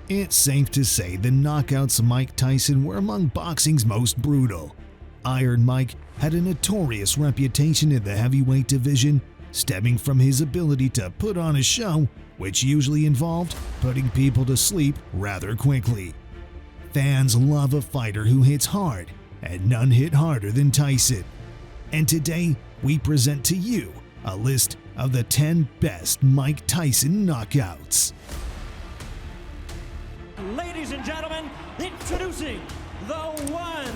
It's safe to say the knockouts of Mike Tyson were among boxing's most brutal. Iron Mike had a notorious reputation in the heavyweight division, stemming from his ability to put on a show, which usually involved putting people to sleep rather quickly. Fans love a fighter who hits hard, and none hit harder than Tyson. And today, we present to you a list of the 10 best Mike Tyson knockouts. Ladies and gentlemen, introducing the one,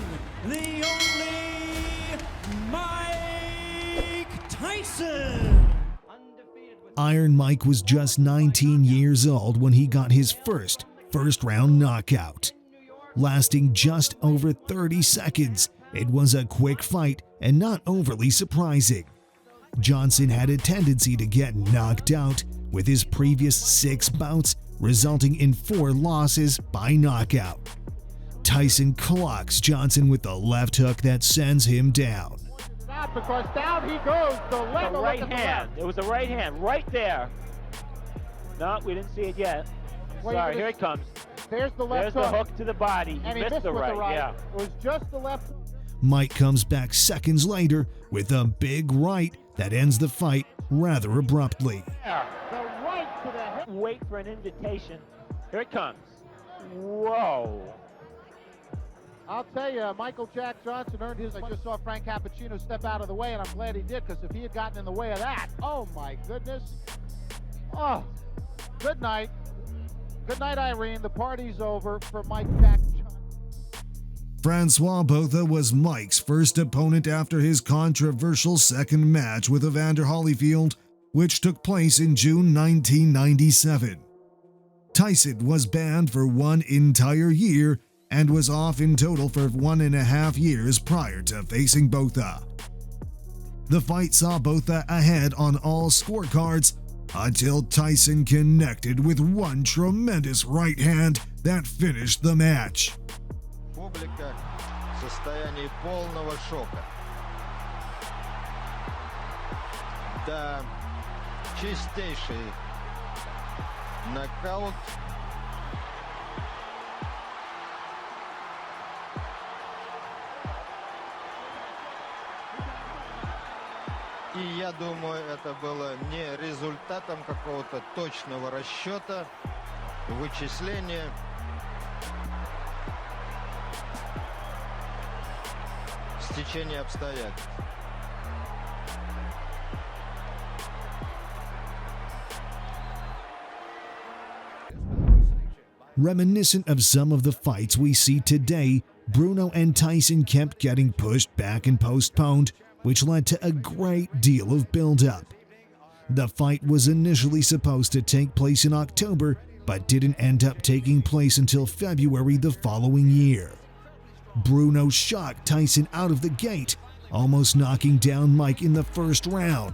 the only Mike Tyson. Iron Mike was just 19 years old when he got his first-round knockout. Lasting just over 30 seconds, it was a quick fight and not overly surprising. Johnson had a tendency to get knocked out, with his previous 6 bouts resulting in 4 losses by knockout. Tyson clocks Johnson with the left hook that sends him down. Not because down he goes, the left right hand. It was a right hand right there. No, we didn't see it yet. Sorry, here it comes. There's the left hook. There's the hook to the body. And he missed the right. Yeah. It was just the left. Mike comes back seconds later with a big right that ends the fight rather abruptly. The right to the head. Wait for an invitation. Here it comes. Whoa. I'll tell you, Michael Jack Johnson earned his. I just saw Frank Cappuccino step out of the way, and I'm glad he did, because if he had gotten in the way of that, oh my goodness. Oh, good night. Good night, Irene. The party's over for Mike Jack Johnson. Francois Botha was Mike's first opponent after his controversial second match with Evander Holyfield, which took place in June 1997. Tyson was banned for 1 entire year and was off in total for 1.5 years prior to facing Botha. The fight saw Botha ahead on all scorecards until Tyson connected with one tremendous right hand that finished the match. Публика в состоянии полного шока. Да, чистейший нокаут. И я думаю, это было не результатом какого-то точного расчета, вычисления. Стечение обстоятельств. Reminiscent of some of the fights we see today, Bruno and Tyson kept getting pushed back and postponed, which led to a great deal of build-up. The fight was initially supposed to take place in October, but didn't end up taking place until February the following year. Bruno shocked Tyson out of the gate, almost knocking down Mike in the first round.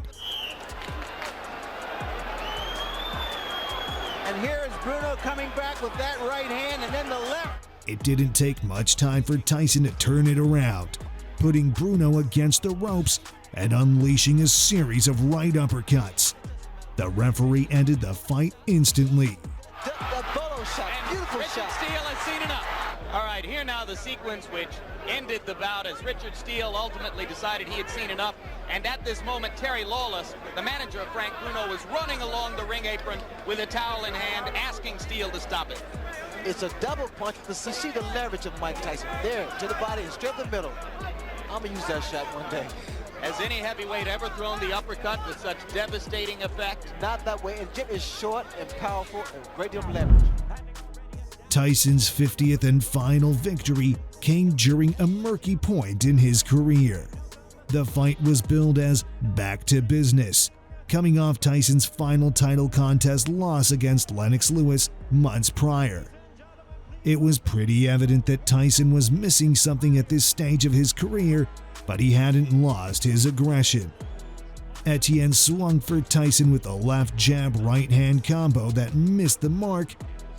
And here is Bruno coming back with that right hand and then the left. It didn't take much time for Tyson to turn it around, putting Bruno against the ropes and unleashing a series of right uppercuts. The referee ended the fight instantly. The photo shot, beautiful shot. Steele has seen enough. All right, here now the sequence which ended the bout as Richard Steele ultimately decided he had seen enough. And at this moment, Terry Lawless, the manager of Frank Bruno, was running along the ring apron with a towel in hand, asking Steele to stop it. It's a double punch, but you see the leverage of Mike Tyson. There, to the body and straight the middle. I'm going to use that shot one day. Has any heavyweight ever thrown the uppercut with such devastating effect? Not that way, and Jim is short and powerful and great deal of leverage. Tyson's 50th and final victory came during a murky point in his career. The fight was billed as back to business, coming off Tyson's final title contest loss against Lennox Lewis months prior. It was pretty evident that Tyson was missing something at this stage of his career, but he hadn't lost his aggression. Etienne swung for Tyson with a left jab right hand combo that missed the mark,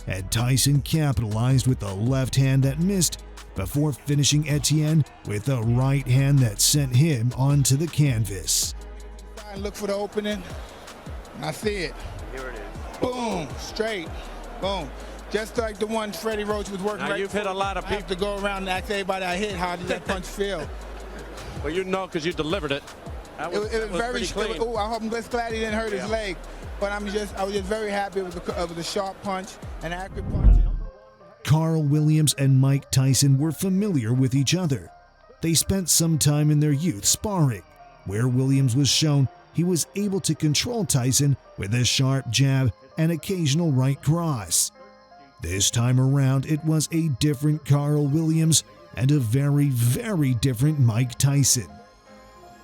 and Tyson capitalized with a left hand that missed before finishing Etienne with a right hand that sent him onto the canvas. I look for the opening, and I see it. Here it is. Boom, straight, boom. Just like the one Freddie Roach was working. Now, you've hit a lot of people. I have to go around and ask everybody I hit, how did that punch feel? Well, you know, because you delivered it. It was very clean. Oh, I'm just glad he didn't hurt his leg. But I was just very happy with the sharp punch and accurate punch. Carl Williams and Mike Tyson were familiar with each other. They spent some time in their youth sparring, where Williams was shown he was able to control Tyson with a sharp jab and occasional right cross. This time around, it was a different Carl Williams and a very, very different Mike Tyson.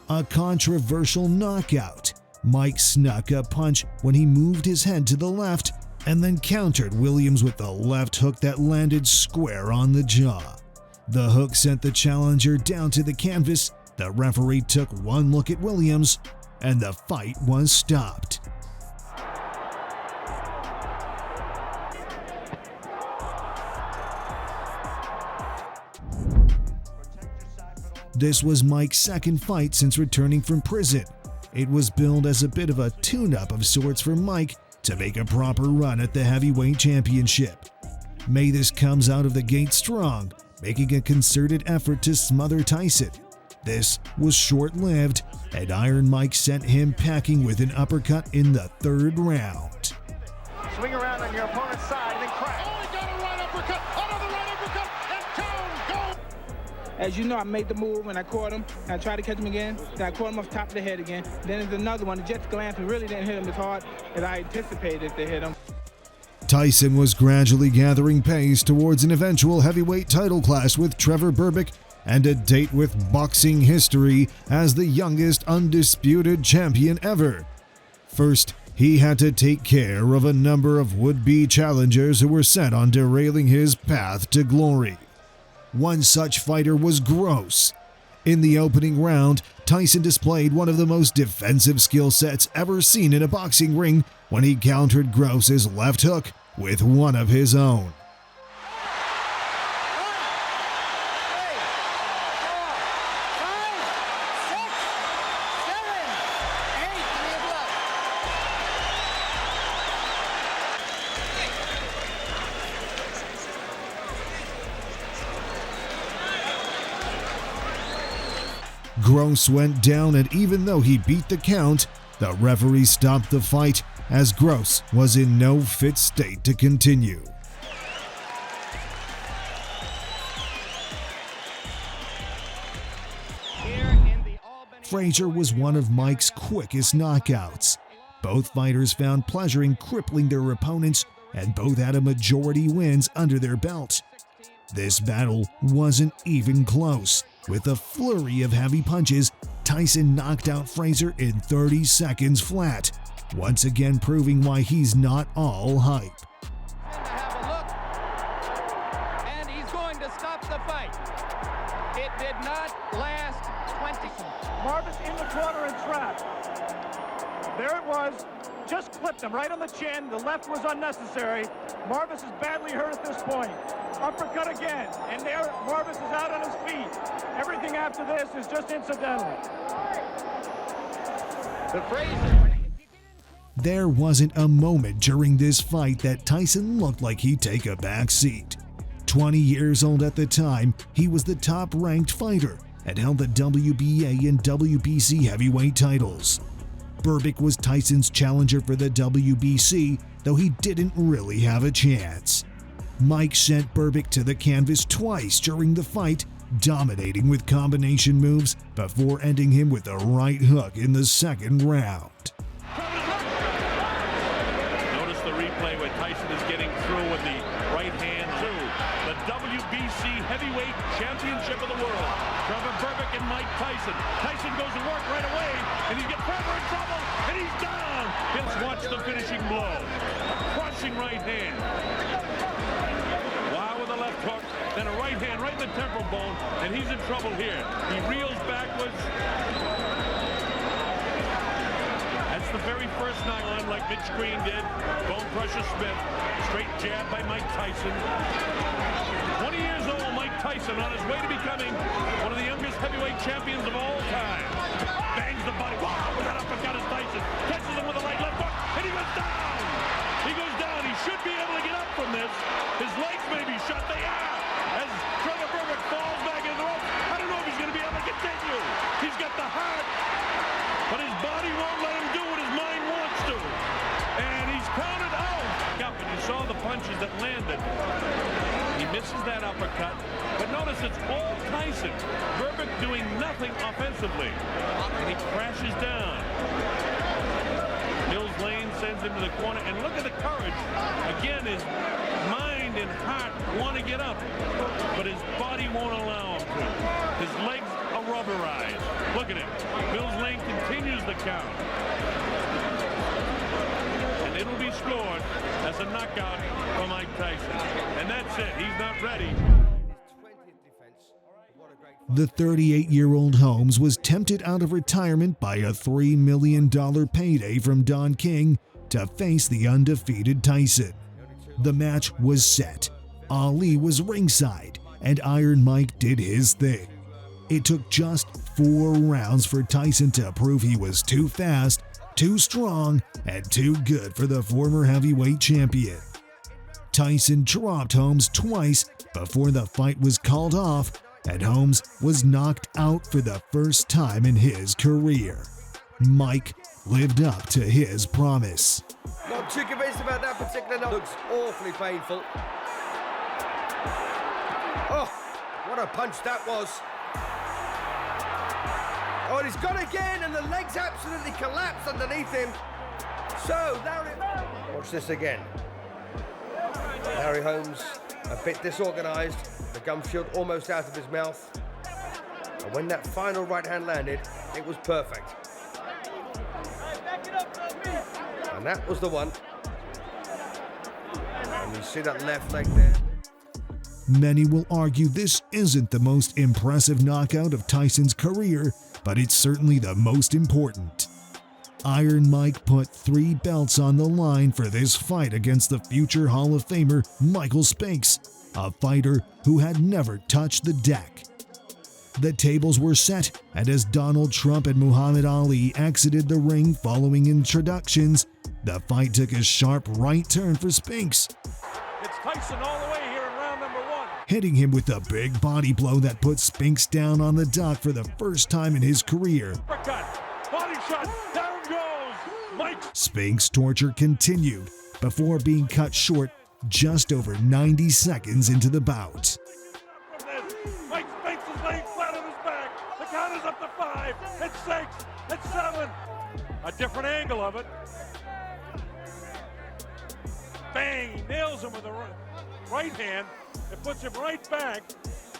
A controversial knockout. Mike snuck a punch when he moved his head to the left and then countered Williams with the left hook that landed square on the jaw. The hook sent the challenger down to the canvas. The referee took one look at Williams, and the fight was stopped. This was Mike's second fight since returning from prison. It was billed as a bit of a tune-up of sorts for Mike to make a proper run at the heavyweight championship. Mathis comes out of the gate strong, making a concerted effort to smother Tyson. This was short-lived, and Iron Mike sent him packing with an uppercut in the third round. Swing around on your opponent's side and then crack. Oh, he got a right uppercut, another right uppercut, and down, go! As you know, I made the move and I caught him. And I tried to catch him again. Then I caught him off the top of the head again. Then there's another one. The Jets glance really didn't hit him as hard as I anticipated to hit him. Tyson was gradually gathering pace towards an eventual heavyweight title clash with Trevor Berbick and a date with boxing history as the youngest undisputed champion ever. First, he had to take care of a number of would-be challengers who were set on derailing his path to glory. One such fighter was Gross. In the opening round, Tyson displayed one of the most defensive skill sets ever seen in a boxing ring when he countered Gross's left hook with one of his own. Gross went down, and even though he beat the count, the referee stopped the fight as Gross was in no fit state to continue. Frazier was one of Mike's quickest knockouts. Both fighters found pleasure in crippling their opponents, and both had a majority wins under their belt. This battle wasn't even close. With a flurry of heavy punches, Tyson knocked out Frazier in 30 seconds flat, once again proving why he's not all hype. Have a look, and he's going to stop the fight. It did not last 20 seconds. Marvis in the corner and trapped. There it was. Just clipped him right on the chin. The left was unnecessary. Marvis is badly hurt at this point. Uppercut again, and there Marvis is out on his feet. Everything after this is just incidental. The Frazier. There wasn't a moment during this fight that Tyson looked like he'd take a back seat. 20 years old at the time, he was the top-ranked fighter and held the WBA and WBC heavyweight titles. Berbick was Tyson's challenger for the WBC, though he didn't really have a chance. Mike sent Berbick to the canvas twice during the fight, dominating with combination moves before ending him with a right hook in the second round. Notice the replay where Tyson is getting through with the right hand too. The WBC Heavyweight Championship of the world. Trevor Berbick and Mike Tyson. Tyson goes to work right away, and he gets Trevor in trouble, and he's down. Let's watch the finishing blow. Crushing right hand. Wow, with a left hook, then a right hand right in the temporal bone, and he's in trouble here. He reels backwards. That's the very first knock-on, like Mitch Green did. Bone crusher Smith. Straight jab by Mike Tyson. 20 years old, Mike Tyson on his way to becoming one of the youngest heavyweight champions of all time. Bangs the body. Wow, with that uppercut is Tyson. Catches him with a right left hook, and he goes down. He goes down. He should be able to get up from this. saw the punches that landed. He misses that uppercut. But notice it's all Tyson. Berbick doing nothing offensively. And he crashes down. Mills Lane sends him to the corner. And look at the courage. Again, his mind and heart want to get up. But his body won't allow him to. His legs are rubberized. Look at him. Mills Lane continues the count. And it'll be scored as a knockout for Mike Tyson. And that's it. He's not ready. The 38-year-old Holmes was tempted out of retirement by a $3 million payday from Don King to face the undefeated Tyson. The match was set. Ali was ringside, and Iron Mike did his thing. It took just 4 rounds for Tyson to prove he was too fast, too strong, and too good for the former heavyweight champion. Tyson dropped Holmes twice before the fight was called off, and Holmes was knocked out for the first time in his career. Mike lived up to his promise. Not too convinced about that particular knock. Looks awfully painful. Oh, what a punch that was. Oh, and he's gone again, and the legs absolutely collapsed underneath him. So, Larry... Watch this again. Larry Holmes, a bit disorganized, the gum shield almost out of his mouth. And when that final right hand landed, it was perfect. And that was the one. And you see that left leg there. Many will argue this isn't the most impressive knockout of Tyson's career, but it's certainly the most important. Iron Mike put 3 belts on the line for this fight against the future Hall of Famer Michael Spinks, a fighter who had never touched the deck. The tables were set, and as Donald Trump and Muhammad Ali exited the ring following introductions, the fight took a sharp right turn for Spinks. It's Tyson all the way here in round number 1. Hitting him with a big body blow that put Spinks down on the dock for the first time in his career. Uppercut, body shot, down goes Mike. Spinks' torture continued before being cut short just over 90 seconds into the bout. Mike Spinks is laying flat on his back. The count is up to 5. It's 6. It's 7. A different angle of it. Bang! He nails him with the right hand. It puts him right back.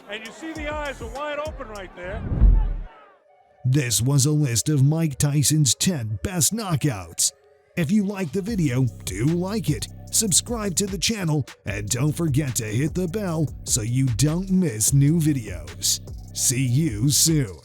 And you see the eyes are wide open right there. This was a list of Mike Tyson's 10 best knockouts. If you liked the video, do like it, subscribe to the channel, and don't forget to hit the bell so you don't miss new videos. See you soon.